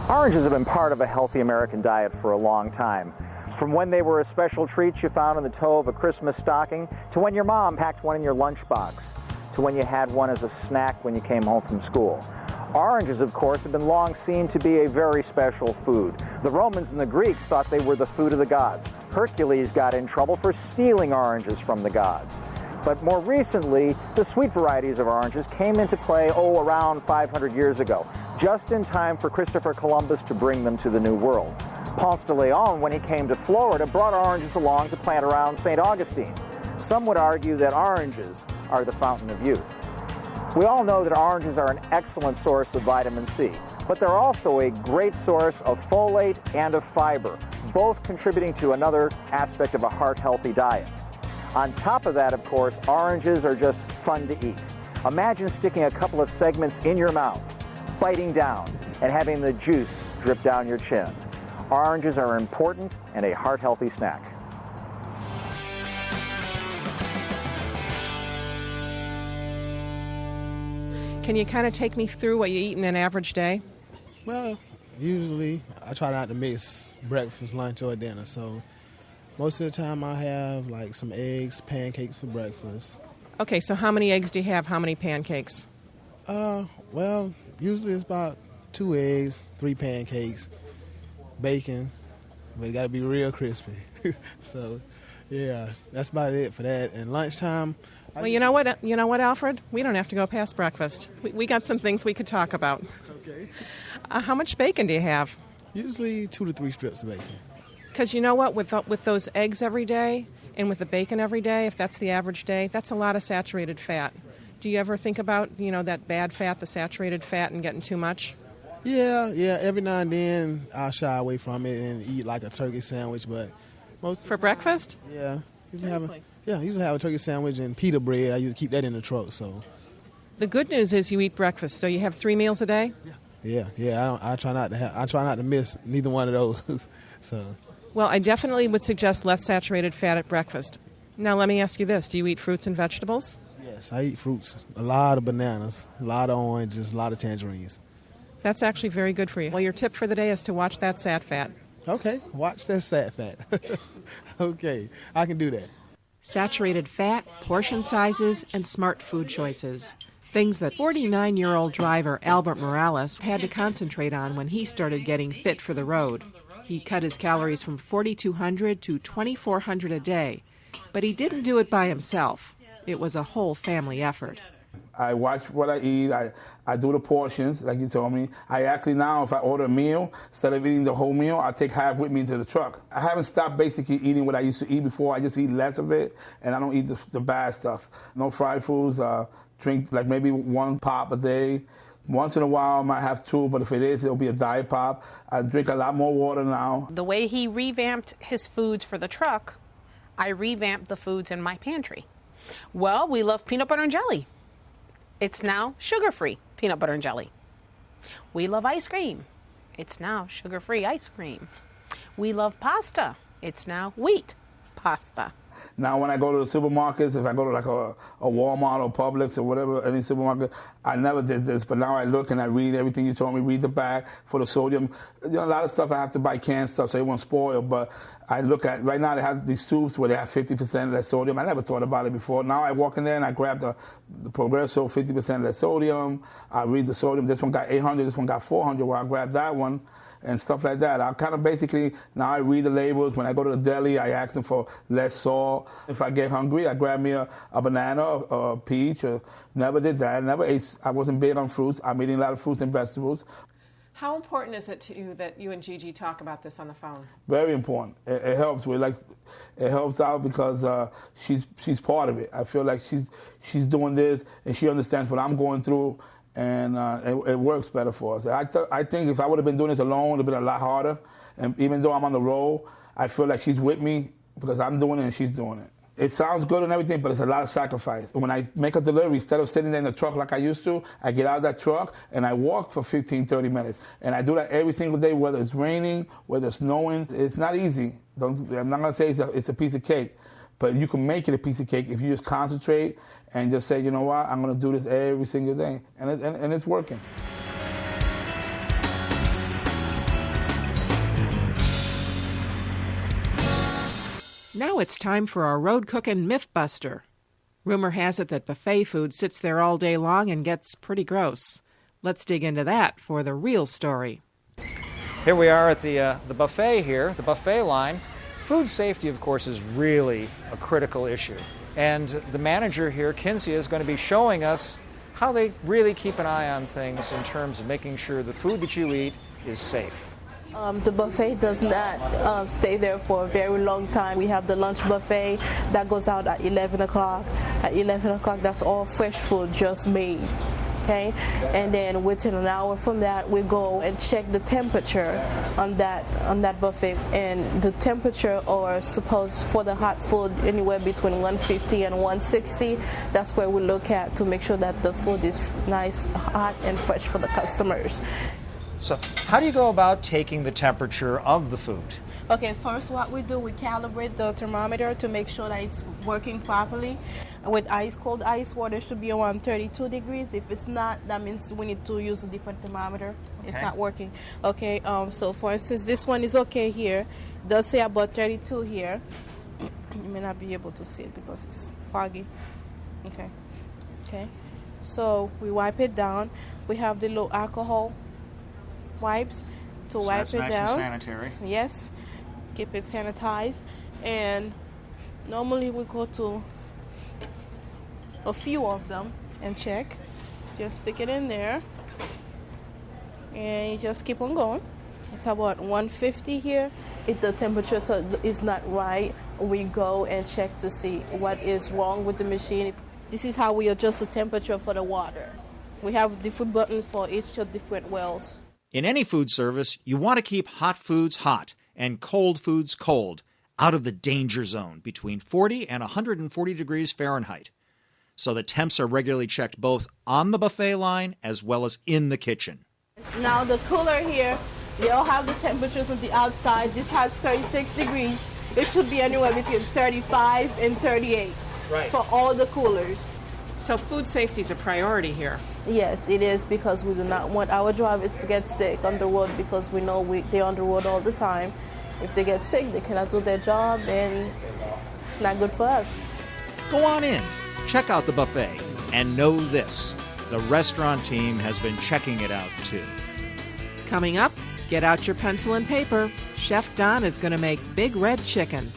Oranges have been part of a healthy American diet for a long time. From when they were a special treat you found in the toe of a Christmas stocking, to when your mom packed one in your lunchbox, to when you had one as a snack when you came home from school. Oranges, of course, have been long seen to be a very special food. The Romans and the Greeks thought they were the food of the gods. Hercules got in trouble for stealing oranges from the gods. But more recently, the sweet varieties of oranges came into play, around 500 years ago, just in time for Christopher Columbus to bring them to the New World. Ponce de Leon, when he came to Florida, brought oranges along to plant around St. Augustine. Some would argue that oranges are the fountain of youth. We all know that oranges are an excellent source of vitamin C, but they're also a great source of folate and of fiber, both contributing to another aspect of a heart-healthy diet. On top of that, of course, oranges are just fun to eat. Imagine sticking a couple of segments in your mouth, biting down, and having the juice drip down your chin. Oranges are important and a heart-healthy snack. Can you kind of take me through what you eat in an average day? Well, usually I try not to mix breakfast, lunch, or dinner, so most of the time I have like some eggs, pancakes for breakfast. Okay, so how many eggs do you have? How many pancakes? Well, usually it's about 2 eggs, 3 pancakes, bacon, but it got to be real crispy. So, yeah, that's about it for that. And lunchtime. Well, you know what, Alfred? We don't have to go past breakfast. We got some things we could talk about. Okay. How much bacon do you have? Usually 2 to 3 strips of bacon. Because you know what, with those eggs every day and with the bacon every day, if that's the average day, that's a lot of saturated fat. Do you ever think about, that bad fat, the saturated fat, and getting too much? Yeah. Every now and then I'll shy away from it and eat like a turkey sandwich, but most for breakfast? Yeah. Seriously? I usually have a turkey sandwich and pita bread. I usually keep that in the truck. So the good news is you eat breakfast. So you have 3 meals a day? Yeah. I try not to miss neither one of those. So. Well, I definitely would suggest less saturated fat at breakfast. Now, let me ask you this. Do you eat fruits and vegetables? Yes, I eat fruits. A lot of bananas, a lot of oranges, a lot of tangerines. That's actually very good for you. Well, your tip for the day is to watch that sat fat. Okay, watch that sat fat. Okay, I can do that. Saturated fat, portion sizes, and smart food choices. Things that 49-year-old driver Albert Morales had to concentrate on when he started getting fit for the road. He cut his calories from 4,200 to 2,400 a day, but he didn't do it by himself. It was a whole family effort. I watch what I eat. I do the portions, like you told me. I actually now, if I order a meal, instead of eating the whole meal, I take half with me into the truck. I haven't stopped basically eating what I used to eat before. I just eat less of it, and I don't eat the bad stuff. No fried foods. Drink like maybe 1 pop a day. Once in a while, I might have 2, but if it is, it'll be a diet pop. I drink a lot more water now. The way he revamped his foods for the truck, I revamped the foods in my pantry. Well, we love peanut butter and jelly. It's now sugar-free peanut butter and jelly. We love ice cream. It's now sugar-free ice cream. We love pasta. It's now wheat pasta. Now, when I go to the supermarkets, if I go to like a Walmart or Publix or whatever, any supermarket, I never did this, but now I look and I read everything you told me, read the back for the sodium. A lot of stuff I have to buy canned stuff so it won't spoil, but I look at, right now they have these soups where they have 50% less sodium. I never thought about it before. Now I walk in there and I grab the Progresso 50% less sodium. I read the sodium. This one got 800, this one got 400, well, I grab that one. And stuff like that. I kind of basically, now I read the labels. When I go to the deli, I ask them for less salt. If I get hungry, I grab me a banana or a peach. Never did that. Never ate. I wasn't big on fruits. I'm eating a lot of fruits and vegetables. How important is it to you that you and Gigi talk about this on the phone? Very important. It helps. It helps out because she's part of it. I feel like she's doing this and she understands what I'm going through. And it works better for us. I think if I would have been doing this alone, it would have been a lot harder. And even though I'm on the road, I feel like she's with me because I'm doing it and she's doing it. It sounds good and everything, but it's a lot of sacrifice. When I make a delivery, instead of sitting there in the truck like I used to, I get out of that truck and I walk for 15, 30 minutes. And I do that every single day, whether it's raining, whether it's snowing. It's not easy. I'm not going to say it's a piece of cake, but you can make it a piece of cake if you just concentrate and just say, you know what, I'm going to do this every single day. And it's working. Now it's time for our Roadcookin Mythbuster. Rumor has it that buffet food sits there all day long and gets pretty gross. Let's dig into that for the real story. Here we are at the buffet here, the buffet line. Food safety, of course, is really a critical issue. And the manager here, Kinsey, is going to be showing us how they really keep an eye on things in terms of making sure the food that you eat is safe. The buffet does not stay there for a very long time. We have the lunch buffet that goes out at 11 o'clock. At 11 o'clock, that's all fresh food just made. Okay, and then within an hour from that, we go and check the temperature on that buffet. And the temperature, or suppose for the hot food, anywhere between 150 and 160. That's where we look at to make sure that the food is nice, hot, and fresh for the customers. So how do you go about taking the temperature of the food? Okay, first what we do, we calibrate the thermometer to make sure that it's working properly. With cold ice water, should be around 32 degrees. If it's not, that means we need to use a different thermometer. Okay. It's not working. Okay, so for instance, this one is okay here. It does say about 32 here. You may not be able to see it because it's foggy. Okay. So we wipe it down. We have the low alcohol wipes to wipe that's it nice down. And sanitary. Yes, keep it sanitized. And normally we go to a few of them and check. Just stick it in there and you just keep on going. It's about 150 here. If the temperature is not right, we go and check to see what is wrong with the machine. This is how we adjust the temperature for the water. We have different buttons for each of different wells. In any food service, you want to keep hot foods hot and cold foods cold, out of the danger zone between 40 and 140 degrees Fahrenheit. So the temps are regularly checked both on the buffet line as well as in the kitchen. Now the cooler here, they all have the temperatures on the outside. This has 36 degrees. It should be anywhere between 35 and 38 for all the coolers. So food safety is a priority here. Yes, it is, because we do not want our drivers to get sick on the road, because we know they're on the road all the time. If they get sick, they cannot do their job, and it's not good for us. Go on in, check out the buffet, and know this: the restaurant team has been checking it out too. Coming up, get out your pencil and paper. Chef Don is going to make big red chicken.